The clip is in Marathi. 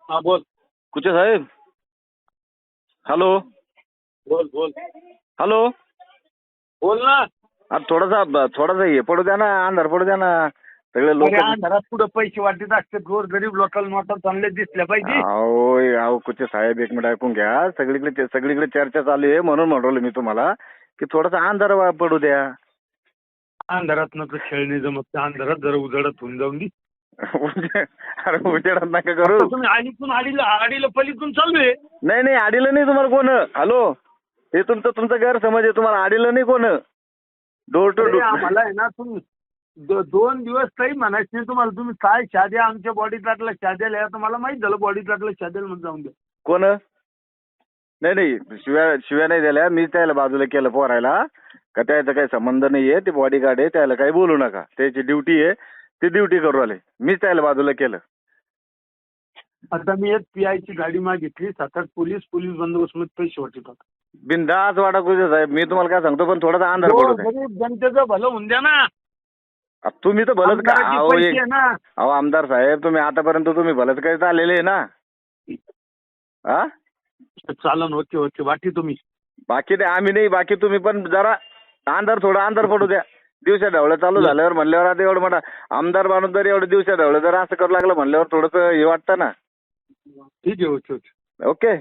हा बोल. कुचे साहेब. हॅलो. बोल बोल हॅलो. बोल ना. थोडासा हे पडू द्या ना, अंधार पडू द्या ना. सगळे लोक अरे अंधारात पुढे पैसे वाटत असते, गोर गरीब लोकांना नोटा चांगले दिसल्या पाहिजे. अहो कुचे साहेब, एक मिनिट ऐकून घ्या. सगळीकडे चर्चा चालू आहे, म्हणून म्हणलो मी तुम्हाला की थोडासा अंधार पडू द्या. अंधारात नका खेळणे जमत, त्या अंधारात जरा उजाडत होऊन जाऊन दे. अरे उजेडात नका करू. आता तुम्ही आडीला पलीकडून चालू आहे. नाही आडीलं नाही तुम्हाला कोण. हॅलो. हे तुमचा गैरसमज आहे. तुम्हाला आडीलं नाही कोण. Door to door. आम्हाला आहे ना, तुम्ही 2 दिवस काही म्हणायचं नाही तुम्हाला. तुम्ही काय शाद्या आमच्या बॉडी टाकला शाद्याला आहे, तुम्हाला माहित झालं बॉडी टाकलं शाद्याला मध्ये जाऊन द्या. कोण. नाही शिव्या नाही दिल्या. मी त्याला बाजूला केलं पोरायला. का त्याचा काही संबंध नाहीये. ते बॉडीगार्ड आहे, त्याला काही बोलू नका. त्याची ड्युटी आहे, ती ड्युटी करू आले. मीच त्याला बाजूला केलं. आता मी एक पीआयची गाडी मागितली, 7-8 पोलीस बंदोबस्त मध्ये पैसे वाटतात. बिनधास्त वाटा कुठे साहेब. मी तुम्हाला काय सांगतो, पण थोडासा अंधार पडू द्या. गरीब जनतेचं भलं होऊन द्या ना. तुम्ही तर भलत का. पैसे आहे ना. अहो आमदार साहेब, तुम्ही आतापर्यंत तुम्ही भलत काही चाललेले आहे ना. हा चालन होते वाटी तुम्ही. बाकी नाही, आम्ही नाही. बाकी तुम्ही पण जरा थोडा अंधार पडू द्या. दिवसा ढवळं चालू झाल्यावर म्हणल्यावर आता एवढं मोठा आमदार माणूस जर एवढं दिवसा ढवळं जर असं करू लागलं म्हणल्यावर थोडंसं हे वाटतं ना. ठीक आहे. ओके.